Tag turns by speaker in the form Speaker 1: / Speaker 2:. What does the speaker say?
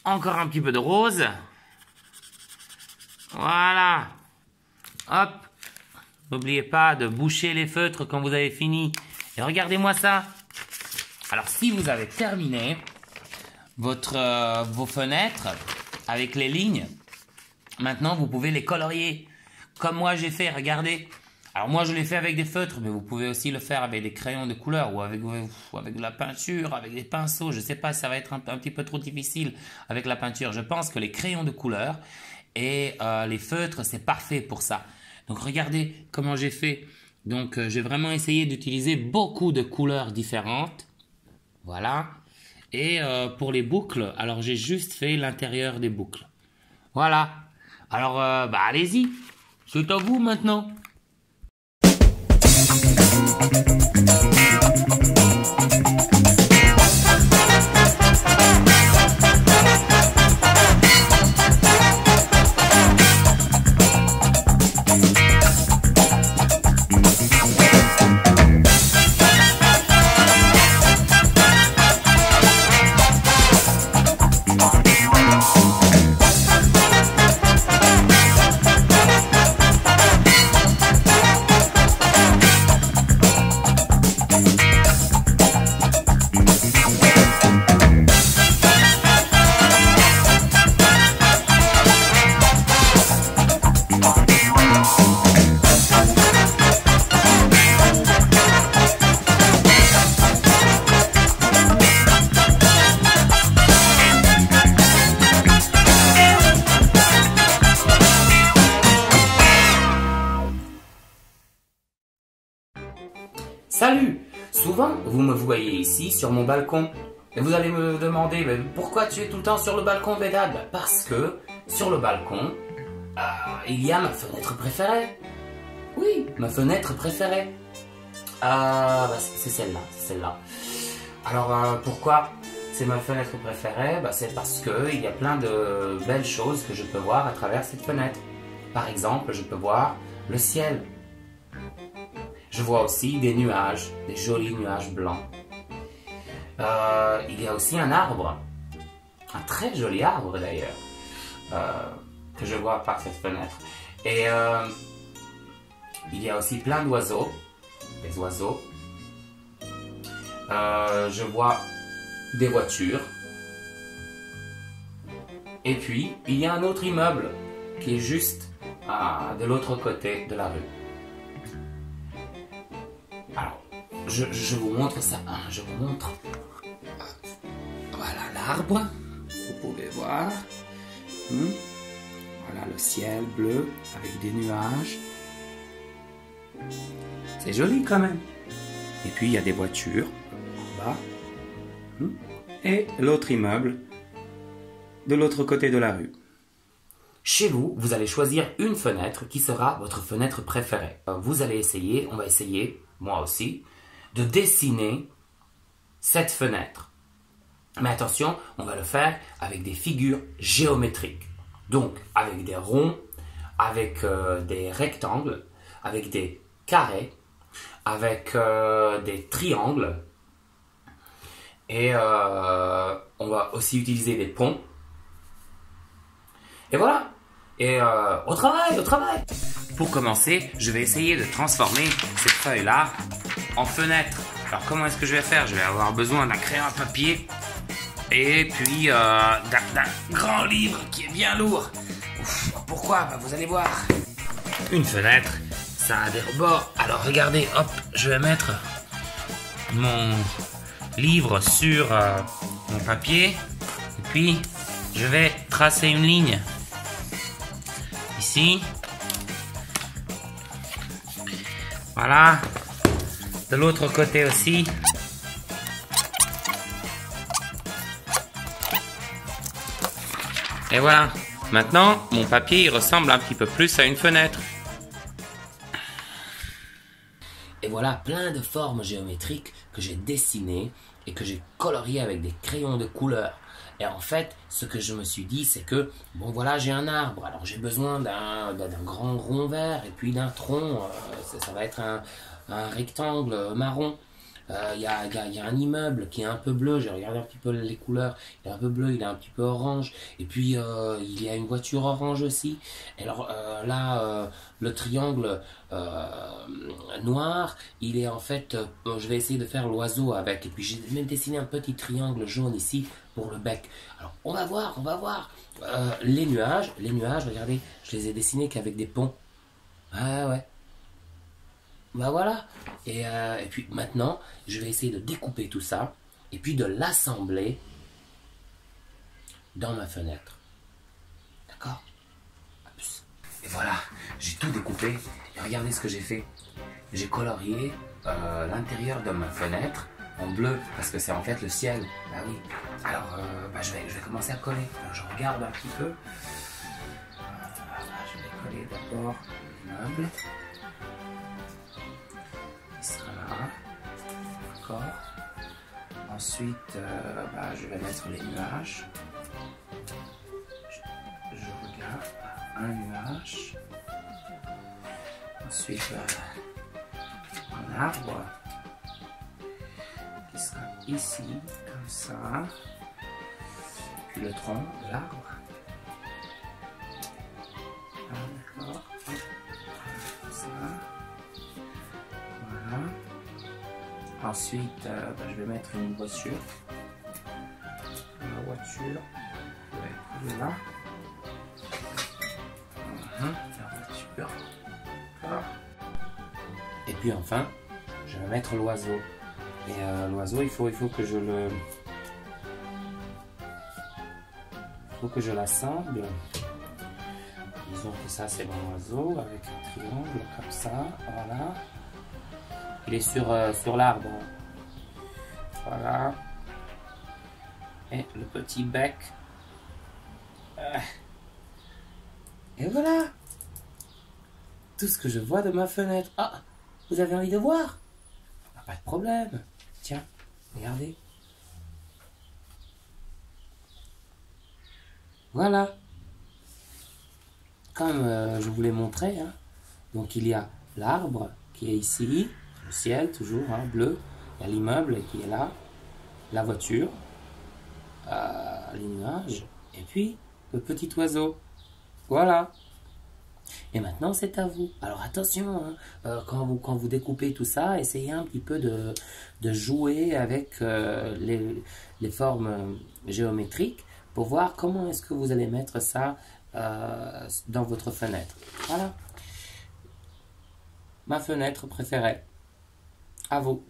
Speaker 1: Encore un petit peu de rose. Voilà. Hop. N'oubliez pas de boucher les feutres quand vous avez fini. Et regardez-moi ça. Alors, si vous avez terminé vos fenêtres avec les lignes, maintenant, vous pouvez les colorier. Comme moi, j'ai fait, regardez. Alors, moi, je l'ai fait avec des feutres, mais vous pouvez aussi le faire avec des crayons de couleur ou avec de la peinture, avec des pinceaux. Je ne sais pas, ça va être un petit peu trop difficile avec la peinture. Je pense que les crayons de couleur et les feutres, c'est parfait pour ça. Donc, regardez comment j'ai fait. Donc, j'ai vraiment essayé d'utiliser beaucoup de couleurs différentes. Voilà. Et pour les boucles, alors j'ai juste fait l'intérieur des boucles. Voilà. Alors, allez-y. C'est à vous maintenant. Salut! Souvent, vous me voyez ici sur mon balcon. Et vous allez me demander, mais pourquoi tu es tout le temps sur le balcon, Vedad? Parce que sur le balcon, il y a ma fenêtre préférée. Oui, ma fenêtre préférée. C'est celle-là, Alors, pourquoi c'est ma fenêtre préférée? C'est parce qu'il y a plein de belles choses que je peux voir à travers cette fenêtre. Par exemple, je peux voir le ciel. Je vois aussi des nuages, des jolis nuages blancs. Il y a aussi un arbre, un très joli arbre d'ailleurs, que je vois par cette fenêtre. Et il y a aussi plein d'oiseaux, des oiseaux. Je vois des voitures. Et puis, il y a un autre immeuble qui est juste de l'autre côté de la rue. Alors, je vous montre ça. Je vous montre. Voilà l'arbre. Vous pouvez voir. Voilà le ciel bleu avec des nuages. C'est joli quand même. Et puis il y a des voitures en bas. Et l'autre immeuble de l'autre côté de la rue. Chez vous, vous allez choisir une fenêtre qui sera votre fenêtre préférée. Vous allez essayer, on va essayer, moi aussi, de dessiner cette fenêtre. Mais attention, on va le faire avec des figures géométriques. Donc, avec des ronds, avec des rectangles, avec des carrés, avec des triangles. Et on va aussi utiliser des ponts. Et voilà. Et au travail, au travail. Pour commencer, je vais essayer de transformer cette feuille-là en fenêtre. Alors comment est-ce que je vais faire? Je vais avoir besoin d'un crayon à papier et puis d'un grand livre qui est bien lourd. Pourquoi? Vous allez voir. Une fenêtre, ça a des rebords. Alors regardez, hop, je vais mettre mon livre sur mon papier et puis je vais tracer une ligne ici. Voilà. De l'autre côté aussi. Et voilà. Maintenant, mon papier il ressemble un petit peu plus à une fenêtre. Et voilà plein de formes géométriques que j'ai dessinées et que j'ai coloriées avec des crayons de couleur. Et en fait, ce que je me suis dit, c'est que, bon voilà, j'ai un arbre, alors j'ai besoin d'un grand rond vert et puis d'un tronc, ça va être un rectangle marron.
Speaker 2: y a un immeuble qui est un peu bleu, j'ai regardé un petit peu les couleurs, il est un peu bleu, il est un petit peu orange, et puis il y a une voiture orange aussi. Et alors le triangle noir, il est en fait, je vais essayer de faire l'oiseau avec, et puis j'ai même dessiné un petit triangle jaune ici pour le bec. Alors on va voir, on va voir. Les nuages, regardez, je les ai dessinés qu'avec des ponts. Ah ouais. Bah voilà. Et puis maintenant, je vais essayer de découper tout ça et puis de l'assembler dans ma fenêtre. D'accord? Et voilà, j'ai tout découpé. Et regardez ce que j'ai fait. J'ai colorié l'intérieur de ma fenêtre en bleu parce que c'est en fait le ciel. Bah oui. Alors, je vais commencer à coller. Alors, je regarde un petit peu. Je vais coller d'abord l'immeuble. Il sera là. D'accord. Ensuite, je vais mettre les nuages. Je regarde un nuage. Ensuite, un arbre qui sera ici, comme ça. Puis le tronc de l'arbre. D'accord. Comme ça. Voilà. Ensuite, je vais mettre une voiture. La voiture va être là. La voiture. D'accord. Et puis enfin, je vais mettre l'oiseau. Et l'oiseau, il faut que je le... Il faut que je l'assemble. Disons que ça, c'est mon oiseau avec un triangle comme ça. Voilà. Il est sur l'arbre. Voilà. Et le petit bec. Et voilà. Tout ce que je vois de ma fenêtre. Ah, vous avez envie de voir? Pas de problème. Tiens, regardez. Voilà. Comme je vous l'ai montré, hein. Donc il y a l'arbre qui est ici, le ciel toujours, hein, bleu. Il y a l'immeuble qui est là, la voiture, les nuages, et puis le petit oiseau. Voilà. Et maintenant, c'est à vous. Alors attention, hein, quand vous découpez tout ça, essayez un petit peu de jouer avec les formes géométriques pour voir comment est-ce que vous allez mettre ça dans votre fenêtre. Voilà. Ma fenêtre préférée. À vous.